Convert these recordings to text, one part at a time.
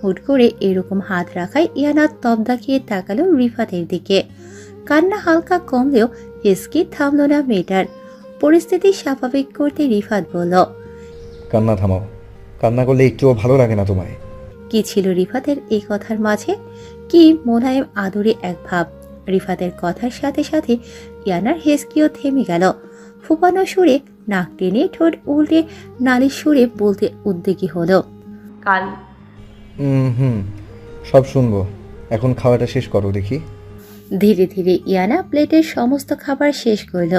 হুট করে এরকম হাত রাখায় ইয়ানা তবদা খেয়ে তাকালো রিফাতের দিকে। কান্না হালকা কমলেও হিসকি থামল না মেয়েটার। পরিস্থিতি স্বাভাবিক করতে রিফাত বলল, কান্না থামাও, কান্না করলে একটুও ভালো লাগে না তোমায়। কি ছিল রিফাতের এই কথার মাঝে? কি মোলায়েম আদরে এক ভাব। রিফাতের কথার সাথে সাথে ইয়ানার হেসকিও থেমে গেল। ফুপানো সুরে নাক টেনে ঠোঁট উল্টে নালিশ সুরে বলতে উদ্যোগী হলো, কাল। হুম, সব শুনবো, এখন খাওয়াটা শেষ করো দেখি। ধীরে ধীরে ইয়ানা প্লেটের সমস্ত খাবার শেষ করল।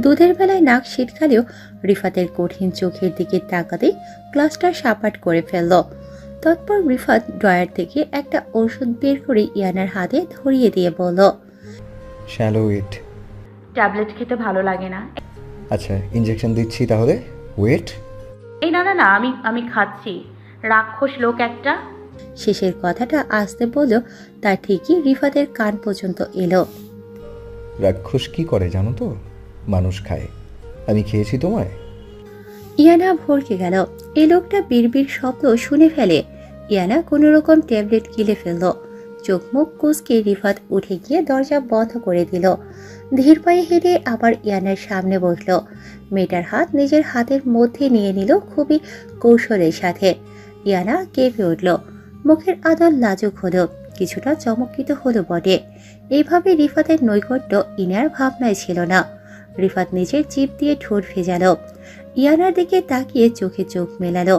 দুধের বেলায় নাক ছিটকালেও রিফাতের কঠিন চোখের দিকে তাকাতেই গ্লাসটা সাপাট করে ফেলল। তৎপর রিফাত ড্রয়ার থেকে একটা ওষুধ বের করে ইয়ানার হাতে ধরিয়ে দিয়ে বলল, শ্যালো ওয়েট। ট্যাবলেট খেতে ভালো লাগে না। আচ্ছা, ইঞ্জেকশন দিচ্ছি তাহলে, ওয়েট। এই না না না, আমি খাচ্ছি। রাক্ষস লোক একটা। শেষের কথাটা আসতে বলল, তা ঠিকই রিফাতের কান পর্যন্ত এলো। রাক্ষস কি করে জানো তো? মানুষ খায়। আমি খেয়েছি তোমায়। ইয়ানা ভরকে গেল। এই লোকটা বিড়বিড় শব্দ শুনে ফেলে। ইয়ানা কোনো রকম ট্যাবলেট গিলে ফেলল। চোখ মুখ কুঁচকে রিফাত উঠে গিয়ে দরজা বন্ধ করে দিল। ধীর পায়ে হেঁটে আবার ইয়ানার সামনে বসল। মেয়েটার হাত নিজের হাতের মধ্যে নিয়ে নিল খুবই কৌশলের সাথে। ইয়ানা কেঁপে উঠল। মুখের আদল লাজুক হলো, কিছুটা চমকিত হলো বটে। এইভাবে রিফাতের নৈকট্য ইনার ভাবনায় ছিল না। রিফাত নিজের জিভ দিয়ে ঠোঁট ভেজালো। ইয়ানার দিকে তাকিয়ে চোখে চোখ মেলালো।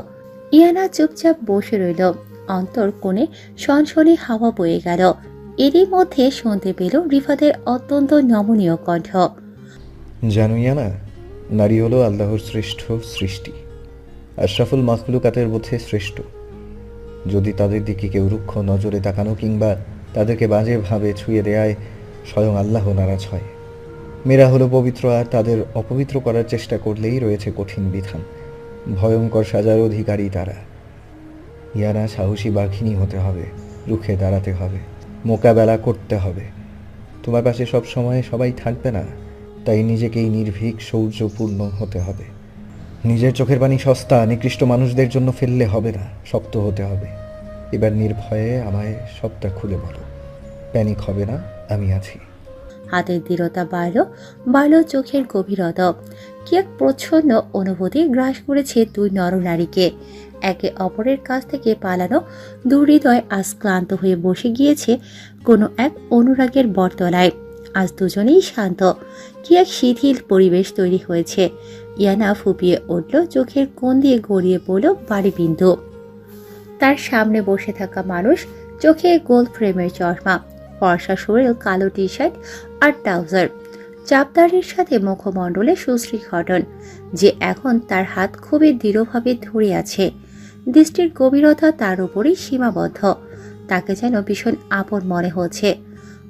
ইয়ানা চুপচাপ বসে রইল। অন্তর কোণে সনসনে হাওয়া বয়ে গেল। এরই মধ্যে শুনতে পেল রিফাতের অত্যন্ত নমনীয় কণ্ঠ, জানো না, নারী হলো আল্লাহর শ্রেষ্ঠ সৃষ্টি, আশরাফুল মাখলুকাতের মধ্যে শ্রেষ্ঠ। যদি তাদের দিকে কেউ রুক্ষ নজরে তাকানো কিংবা তাদেরকে বাজেভাবে ছুঁয়ে দেয়, স্বয়ং আল্লাহ নারাজ হয়। মেয়েরা হলো পবিত্র, আর তাদের অপবিত্র করার চেষ্টা করলেই রয়েছে কঠিন বিধান। ভয়ঙ্কর সাজার অধিকারী তারা। ইয়ানা, সাহসী বাঘিনী হতে হবে, রুখে দাঁড়াতে হবে, মোকাবেলা করতে হবে। তোমার পাশে সব সময় সবাই থাকবে না, তাই নিজেকেই নির্ভীক শৌর্যপূর্ণ হতে হবে। নিজের চোখের পানি সস্তা, নিকৃষ্ট মানুষদের জন্য ফেললে হবে না, শক্ত হতে হবে। এবার নির্ভয়ে আমায় সবটা খুলে বলো, প্যানিক হবে না, আমি আছি। হাতের দৃঢ়তা বাড়ল চোখের গভীরতা। কি এক প্রচ্ছন্ন অনুভূতি গ্রাস করেছে দুই নরনারীকে। একে অপরের কাছ থেকে পালানো দুহৃদয় আজ ক্লান্ত হয়ে বসে গিয়েছে কোনো এক অনুরাগের বটতলায়। আজ দুজনেই শান্ত। কি এক শিথিল পরিবেশ তৈরি হয়েছে। ইয়ানা ফুপিয়ে উঠল, চোখের কোণ দিয়ে গড়িয়ে পড়ল বাড়ি বিন্দু। তার সামনে বসে থাকা মানুষ, চোখে গোল ফ্রেমের চশমা, ফর্সা শরীর, কালো টি শার্ট আর ট্রাউজার, চাপদারির সাথে মুখমণ্ডলে সুশ্রী গঠন, যে এখন তার হাত খুবই দৃঢ়ভাবে ধরে আছে। দৃষ্টির গভীরতা তার উপরই সীমাবদ্ধ। তাকে যেন ভীষণ আপন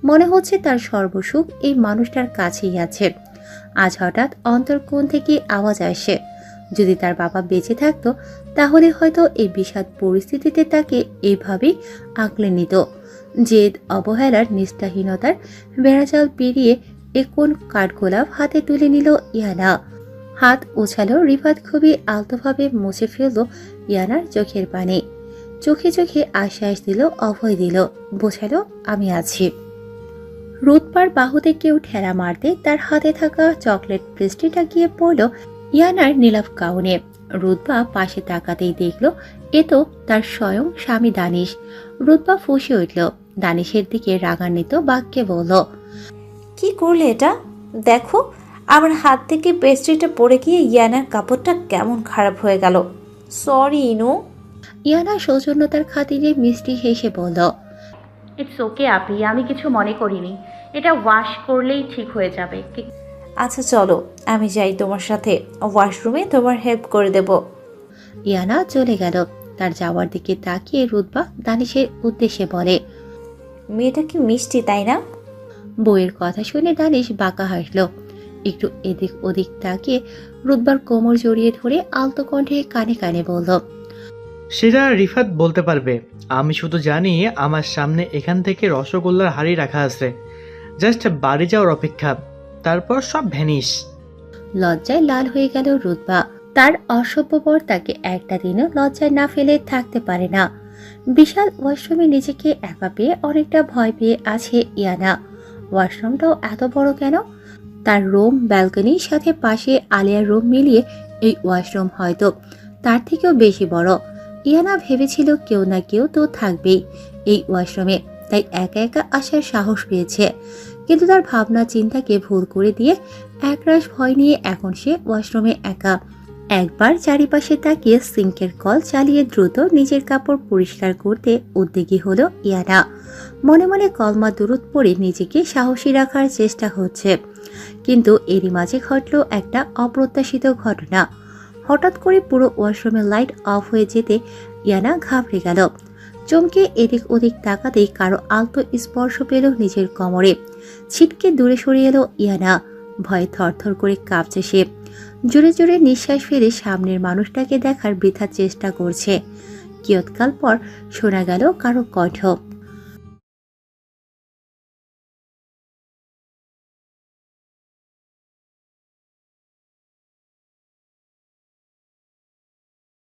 মনে হচ্ছে তার সর্বসুখ এই মানুষটার কাছেই আছে। আজ হঠাৎ অন্তর্কোণ থেকে আওয়াজ আসে। যদি তার বাবা বেঁচে থাকতো তাহলে হয়তো এই বিষাদ পরিস্থিতিতে তাকে এইভাবেই আঁকলে নিত। জেদ, অবহেলার, নিষ্ঠাহীনতার বেড়াজাল পেরিয়ে কোন কাঠগোলাপ হাতে তুলে নিল ইয়ানা। হাত উছালো রিফাত, খুবই আলতোভাবে মুছে ফেলল ইয়ানার চোখের পানি। চোখে চোখে আশ্বাস দিল, অভয় দিল, বোঝালো আমি আছি। রুৎপার বাহুতে কেউ ঠেলা মারতে তার হাতে থাকা চকলেট পেস্ট্রিটা গিয়ে পড়ল ইয়ানার নীলাভ গাউনে। রুৎপা পাশে তাকাতেই দেখল এ তো তার স্বয়ং স্বামী দানিশ। রুৎপা ফুঁসে উঠল। দানিশের দিকে রাগান্বিত বাক্যে বলল, কি করলে এটা? দেখো আমার হাত থেকে পেস্ট্রিটা পড়ে গিয়ে ইয়ানার কাপড়টা কেমন খারাপ হয়ে গেল। সরি ইনু। ইয়ানা সৌজন্যতার খাতিরে মিষ্টি হেসে বলল, ইটস ওকে আপি, আমি কিছু মনে করিনি। এটা ওয়াশ করলেই ঠিক হয়ে যাবে। আচ্ছা চলো আমি যাই তোমার সাথে, ওয়াশরুমে তোমার হেল্প করে দেব। ইয়ানা চলে গেল। তার যাওয়ার দিকে তাকিয়ে রুৎপা দানিশের উদ্দেশ্যে বলে, মেয়েটা কি মিষ্টি তাই না? বইয়ের কথা শুনে দানিশ বাঁকা হাসল। একটু এদিক ওদিক তাকিয়ে রুৎবার কোমর জড়িয়ে ধরে আলতো কণ্ঠে কানে কানে বলল, সেটা রিফাত বলতে পারবে। আমি শুধু জানি আমার সামনে এখান থেকে রসগোল্লার হাড়ি রাখা আছে, জাস্ট বাড়ি যাওয়ার অপেক্ষা, তারপর সব ভ্যানিশ। লজ্জায় লাল হয়ে গেল রুৎপা। তার অসভ্য বর তাকে একটা দিনও লজ্জায় না ফেলে থাকতে পারে না। বিশাল ওয়াশরুমে নিজেকে একা পেয়ে অনেকটা ভয় পেয়ে আছে ইয়ানা। ওয়াশরুমটাও এত বড় কেন? তার রুম, ব্যালকনির সাথে পাশে আলিয়ার রুম মিলিয়ে এই ওয়াশরুম হয়তো তার থেকেও বেশি বড়। ইয়ানা ভেবেছিল কেউ না কেউ তো থাকবেই এই ওয়াশরুমে, তাই একা একা আসার সাহস পেয়েছে। কিন্তু তার ভাবনা চিন্তাকে ভুল করে দিয়ে একরাশ ভয় নিয়ে এখন সে ওয়াশরুমে একা। একবার চারিপাশে তাকিয়ে সিঙ্কের কল চালিয়ে দ্রুত নিজের কাপড় পরিষ্কার করতে উদ্যোগী হলো ইয়ানা। মনে মনে কলমা দুরুদ পড়ে নিজেকে সাহসী রাখার চেষ্টা হচ্ছে। কিন্তু এরই মাঝে ঘটল একটা অপ্রত্যাশিত ঘটনা। হঠাৎ করে পুরো ওয়াশরুমের লাইট অফ হয়ে যেতে ইয়ানা ঘাবড়ে গেল। চমকে এদিক ওদিক তাকাতেই কারো আলতো স্পর্শ পেল নিজের কোমরে। ছিটকে দূরে সরে এলো ইয়ানা। ভয়ে থরথর করে কাঁপছে সে। জোরে জোরে নিঃশ্বাস ফেলে সামনের মানুষটাকে দেখার বৃথা চেষ্টা করছে। কিয়ৎকাল পর শোনা গেল কারো কণ্ঠ।